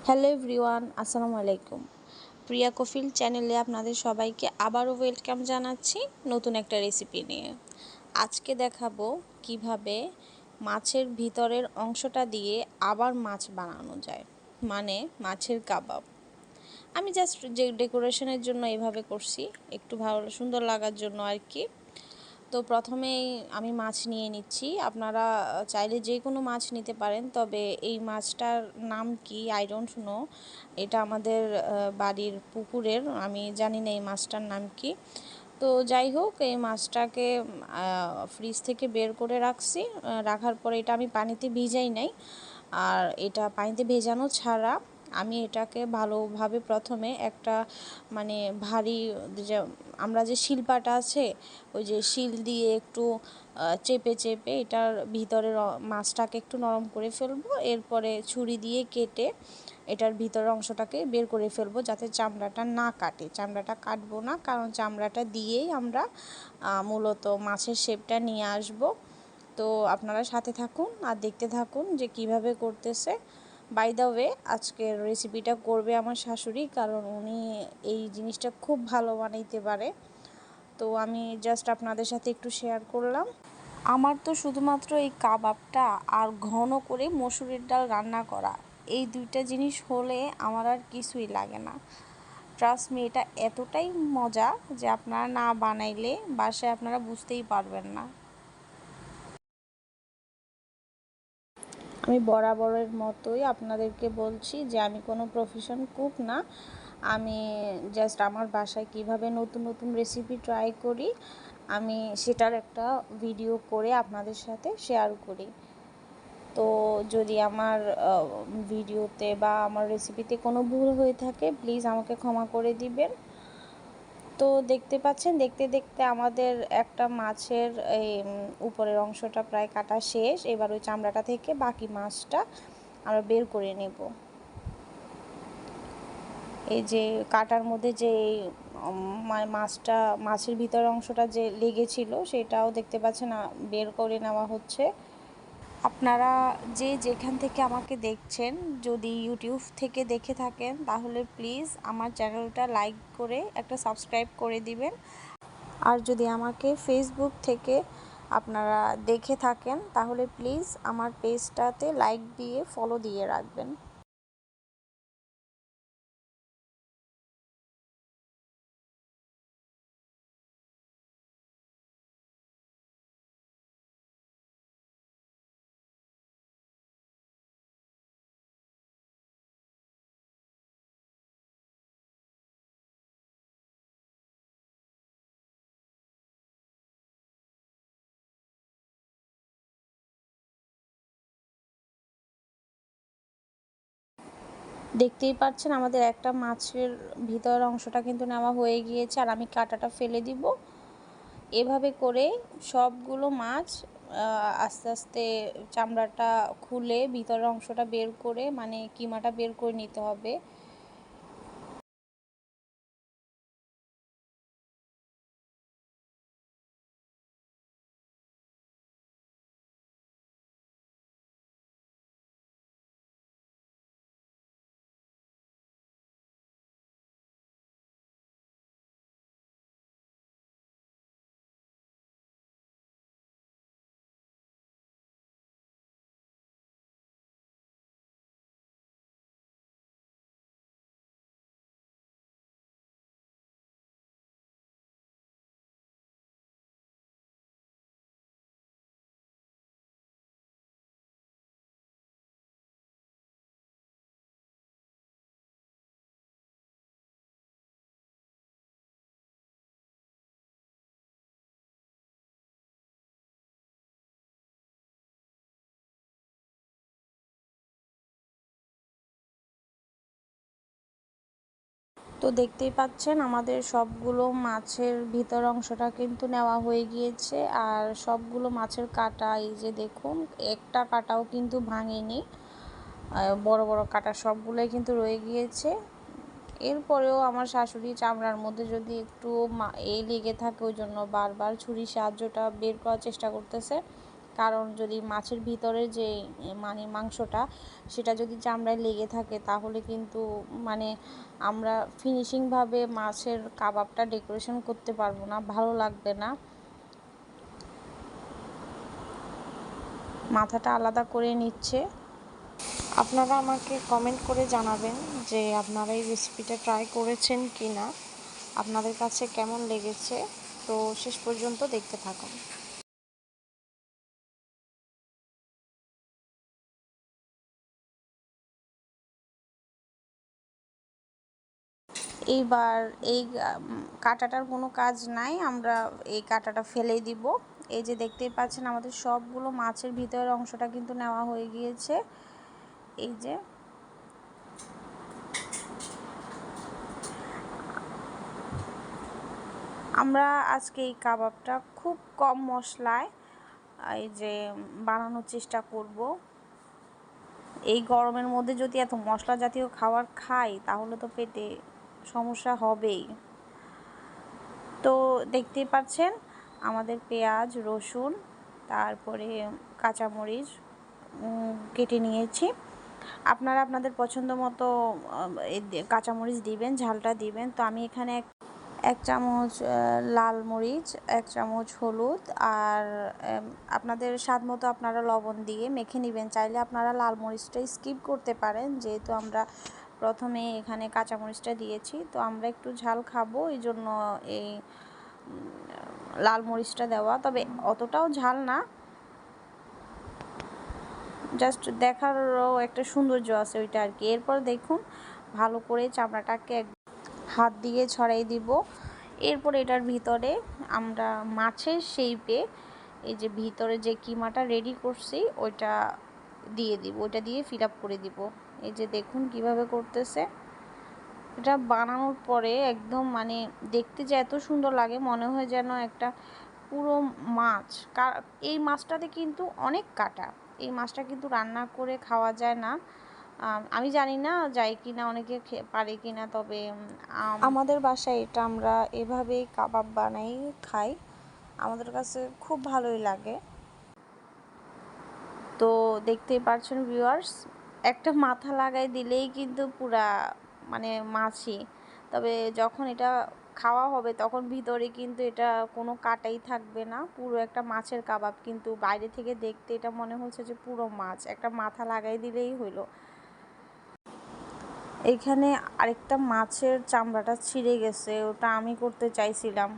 Hello everyone, আসসালামু আলাইকুম। প্রিয়া কফিল চ্যানেলে আপনাদের সবাইকে আবারও ওয়েলকাম জানাচ্ছি নতুন একটা রেসিপি নিয়ে। আজকে দেখাবো কিভাবে মাছের ভিতরের অংশটা দিয়ে আবার মাছ বানানো যায়, মানে মাছের কাবাব। আমি জাস্ট যে ডেকোরেশনের জন্য এভাবে করছি, একটু ভালো সুন্দর লাগার জন্য আর কি। তো প্রথমেই আমি মাছ নিয়ে নিচ্ছি। আপনারা চাইলে যে কোনো মাছ নিতে পারেন, তবে এই মাছটার নাম কি আই ডোন্ট নো। এটা আমাদের বাড়ির পুকুরের, আমি জানি না এই মাছটার নাম কি। তো যাই হোক, এই মাছটাকে ফ্রিজ থেকে বের করে রাখছি। রাখার পরে এটা আমি পানিতে ভিজাই নাই, আর এটা পানিতে ভেজানো ছাড়া আমি এটাকে ভালোভাবে প্রথমে একটা মানে ভারী যে আমরা যে শিলপাটা আছে, ওই যে শিল দিয়ে একটু চেপে চেপে এটার ভিতরের মাছটাকে একটু নরম করে ফেলবো। এরপরে ছুরি দিয়ে কেটে এটার ভিতরের অংশটাকে বের করে ফেলবো, যাতে চামড়াটা না কাটে। চামড়াটা কাটবো না, কারণ চামড়াটা দিয়েই আমরা মূলত মাছের শেপটা নিয়ে আসব। তো আপনারা সাথে থাকুন আর দেখতে থাকুন যে কিভাবে করতেছে। বাই দ্য ওয়ে, আজকের রেসিপিটা করবে আমার শাশুড়ি, কারণ উনি এই জিনিসটা খুব ভালো বানাইতে পারে। তো আমি জাস্ট আপনাদের সাথে একটু শেয়ার করলাম। আমার তো শুধুমাত্র এই কাবাবটা আর ঘন করে মসুরের ডাল রান্না করা, এই দুইটা জিনিস হলে আমার আর কিছুই লাগে না। ট্রাস্ট মি, এটা এতটাই মজা যে আপনারা না বানাইলে বাসায় আপনারা বুঝতেই পারবেন না। আমি বরাবরের মতোই আপনাদেরকে বলছি যে আমি কোনো প্রফেশন কুক না। আমি জাস্ট আমার বাসায় কিভাবে নতুন নতুন রেসিপি ট্রাই করি, আমি সেটার একটা ভিডিও করে আপনাদের সাথে শেয়ার করি। তো যদি আমার ভিডিওতে বা আমার রেসিপিতে কোনো ভুল হয়ে থাকে, প্লিজ আমাকে ক্ষমা করে দিবেন। তো দেখতে পাচ্ছেন, দেখতে দেখতে আমাদের একটা মাছের এই উপরের অংশটা প্রায় কাটা শেষ। এবার ওই চামড়াটা থেকে বাকি মাছটা আমরা বের করে নেব। এই যে কাটার মধ্যে যে মাছটা, মাছের ভিতরের অংশটা যে লেগেছিল, সেটাও দেখতে পাচ্ছেন বের করে নেওয়া হচ্ছে। আপনারা যে যেখান থেকে আমাকে দেখছেন, যদি ইউটিউব থেকে দেখে থাকেন, তাহলে প্লিজ আমার চ্যানেলটা লাইক করে একটা সাবস্ক্রাইব করে দিবেন। আর যদি আমাকে ফেসবুক থেকে আপনারা দেখে থাকেন, তাহলে প্লিজ আমার পেজটাতে লাইক দিয়ে ফলো দিয়ে রাখবেন। দেখতেই পাচ্ছেন আমাদের একটা মাছের ভিতরের অংশটা কিন্তু নেওয়া হয়ে গিয়েছে, আর আমি কাঁটাটা ফেলে দিব। এভাবে করে সবগুলো মাছ আস্তে আস্তে চামড়াটা খুলে ভিতরের অংশটা বের করে, মানে কিমাটা বের করে নিতে হবে। তো দেখতেই পাচ্ছেন আমাদের সবগুলো মাছের ভিতর অংশটা কিন্তু নেওয়া হয়ে গিয়েছে, আর সবগুলো মাছের কাঁটা এই যে দেখুন, একটা কাঁটাও কিন্তু ভাঙেনি। বড় বড় কাঁটা সবগুলোই কিন্তু রয়ে গিয়েছে। এরপরেও আমার শাশুড়ি চামড়ার মধ্যে যদি একটু লেগে থাকে, ওই জন্য বারবার ছুরির সাহায্যটা বের করার চেষ্টা করতেছে। কারণ যদি মাছের ভিতরে যে মানে মাংসটা সেটা যদি চামড়ায় লেগে থাকে তাহলে কিন্তু মানে আমরা ফিনিশিংভাবে মাছের কাবাবটা ডেকোরেশন করতে পারবো না, ভালো লাগবে না। মাথাটা আলাদা করে নিচ্ছে। আপনারা আমাকে কমেন্ট করে জানাবেন যে আপনারা এই রেসিপিটা ট্রাই করেছেন কি না, আপনাদের কাছে কেমন লেগেছে। তো শেষ পর্যন্ত দেখতে থাকুন। এইবার এই কাঁটাটার কোনো কাজ নাই, আমরা এই কাঁটাটা ফেলেই দিব। এই যে দেখতেই পাচ্ছেন আমাদের সবগুলো মাছের ভিতরের অংশটা কিন্তু নেওয়া হয়ে গিয়েছে। এই যে আমরা আজকে এই কাবাবটা খুব কম মশলায় এই যে বানানোর চেষ্টা করব। এই গরমের মধ্যে যদি এত মশলা জাতীয় খাবার খাই তাহলে তো পেটে সমস্যা হবেই। তো দেখতেই পাচ্ছেন আমাদের পেঁয়াজ, রসুন, তারপরে কাঁচামরিচ কেটে নিয়েছি। আপনারা আপনাদের পছন্দ মতো কাঁচামরিচ দিবেন, ঝালটা দিবেন। তো আমি এখানে এক চামচ লাল মরিচ, 1 চামচ হলুদ, আর আপনাদের স্বাদ মতো আপনারা লবণ দিয়ে মেখে নেবেন। চাইলে আপনারা লাল মরিচটা স্কিপ করতে পারেন, যেহেতু আমরা প্রথমে এখানে কাঁচামরিচটা দিয়েছি। তো আমরা একটু ঝাল খাবো, এই জন্য এই লাল মরিচটা দেওয়া, তবে অতটাও ঝাল না, জাস্ট দেখারও একটা সৌন্দর্য আছে ওইটা আর কি। এরপর দেখুন ভালো করে চামড়াটাকে হাত দিয়ে ছড়াই দিব। এরপর এটার ভিতরে আমরা মাছের শেপে এই যে ভিতরে যে কিমাটা রেডি করছি ওইটা দিয়ে দিব, ওইটা দিয়ে ফিল আপ করে দিব। এই যে দেখুন কিভাবে করতেছে। এটা বানানোর পরে একদম মানে দেখতে যে এত সুন্দর লাগে, মনে হয় যেন একটা পুরো মাছ। এই মাছটাতে কিন্তু অনেক কাটা, এই মাছটা কিন্তু রান্না করে খাওয়া যায় না। আমি জানি না যায় কি না, অনেকে পারে কি না, তবে আমাদের বাসায় এটা আমরা এভাবেই কাবাব বানাই খাই, আমাদের কাছে খুব ভালোই লাগে। তো দেখতেই পাচ্ছেন ভিউয়ার্স, একটা মাথা লাগাই দিলেই কিন্তু পুরা মানে মাছই। তবে যখন এটা খাওয়া হবে তখন ভিতরে কিন্তু এটা কোনো কাটাই থাকবে না, পুরো একটা মাছের কাবাব। কিন্তু বাইরে থেকে দেখতে এটা মনে হচ্ছে যে পুরো মাছ, একটা মাথা লাগাই দিলেই হলো। এইখানে আরেকটা মাছের চামড়াটা ছিঁড়ে গেছে, ওটা আমি করতে চাইছিলাম,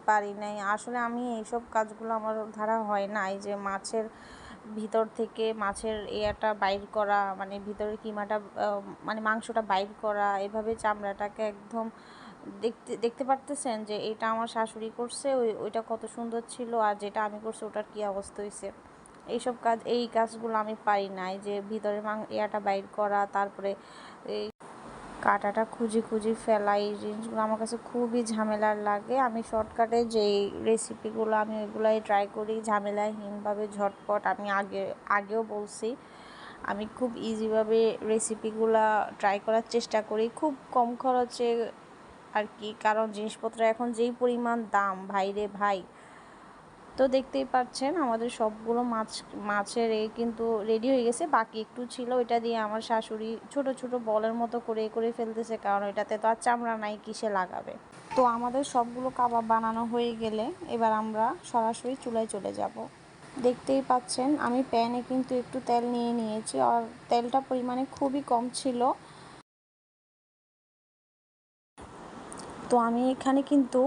পারি নাই। আসলে আমি এইসব কাজগুলো আমার দ্বারা হয় না। এই যে মাছের ভিতর থেকে মাছের এয়াটা বাইর করা, মানে ভিতরের কিমাটা মানে মাংসটা বাইর করা, এভাবে চামড়াটাকে একদম দেখতে পারতেছেন যে এটা আমার শাশুড়ি করছে, ওইটা কত সুন্দর ছিল, আর যেটা আমি করছি ওটার কী অবস্থা হয়েছে। এইসব কাজ, এই কাজগুলো আমি পারি না। এই যে ভিতরের এয়াটা বাইর করা, তারপরে এই কাঁটাটা খুঁজি খুঁজি ফেলা, এই জিনিসগুলো আমার কাছে খুবই ঝামেলার লাগে। আমি শর্টকাটে যেই রেসিপিগুলো আমি ওইগুলাই ট্রাই করি ঝামেলাহীনভাবে, ঝটপট। আমি আগেও বলছি আমি খুব ইজিভাবে রেসিপিগুলা ট্রাই করার চেষ্টা করি, খুব কম খরচে আর কি, কারণ জিনিসপত্র এখন যেই পরিমাণ দাম ভাইরে ভাই। তো দেখতেই পাচ্ছেন আমাদের সবগুলো মাছের কিন্তু রেডি হয়ে গেছে, বাকি একটু ছিল, ওইটা দিয়ে আমার শাশুড়ি ছোট ছোট বলের মতো করে ফেলতেছে, কারণ ওইটাতে তো আর চামড়া নাই, কিসে লাগাবে। তো আমাদের সবগুলো কাবাব বানানো হয়ে গেলে এবার আমরা সরাসরি চুলায় চলে যাব। দেখতেই পাচ্ছেন আমি প্যানে কিন্তু একটু তেল নিয়ে নিয়েছি, আর তেলটা পরিমাণে খুবই কম ছিল। তো আমি এখানে কিন্তু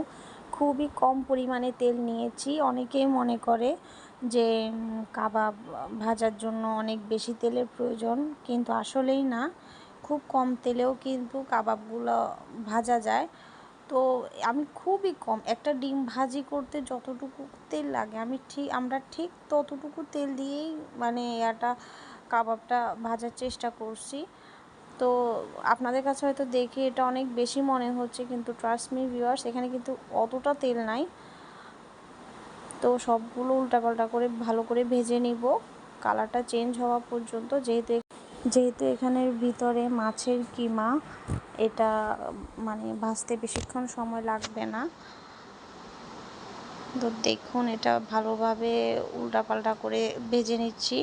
খুবই কম পরিমাণে তেল নিয়েছি। অনেকেই মনে করে যে কাবাব ভাজার জন্য অনেক বেশি তেলের প্রয়োজন, কিন্তু আসলেই না, খুব কম তেলেও কিন্তু কাবাবগুলো ভাজা যায়। তো আমি খুবই কম, একটা ডিম ভাজি করতে যতটুকু তেল লাগে আমরা ঠিক ততটুকু তেল দিয়েই মানে কাবাবটা ভাজার চেষ্টা করছি। তো আপনাদের কাছে হয়তো দেখে এটা অনেক বেশি মনে হচ্ছে, কিন্তু ট্রাস্ট মি ভিউয়ার্স, এখানে কিন্তু অতটা তেল নাই। তো সবগুলো উল্টাপাল্টা করে ভালো করে ভেজে নিব কালারটা চেঞ্জ হওয়া পর্যন্ত। যেহেতু এখানের ভিতরে মাছের কিমা, এটা মানে ভাজতে বেশিক্ষণ সময় লাগবে না। তো দেখুন এটা ভালোভাবে উল্টাপাল্টা করে ভেজে নিচ্ছি।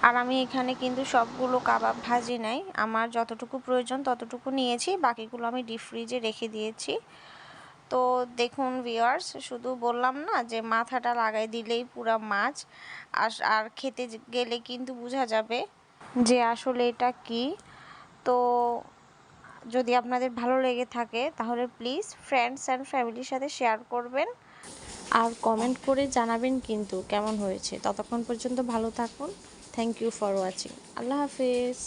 আর আমি এখানে কিন্তু সবগুলো কাবাব ভাজি নাই, আমার যতটুকু প্রয়োজন ততটুকু নিয়েছি, বাকিগুলো আমি ডিপ ফ্রিজে রেখে দিয়েছি। তো দেখুন ভিউয়ার্স, শুধু বললাম না যে মাথাটা লাগাই দিলেই পুরা মাছ, আর খেতে গেলে কিন্তু বোঝা যাবে যে আসলে এটা কি। তো যদি আপনাদের ভালো লেগে থাকে তাহলে প্লিজ ফ্রেন্ডস অ্যান্ড ফ্যামিলির সাথে শেয়ার করবেন আর কমেন্ট করে জানাবেন কিন্তু কেমন হয়েছে। ততক্ষণ পর্যন্ত ভালো থাকুন। Thank you for watching. আল্লাহ হাফেজ।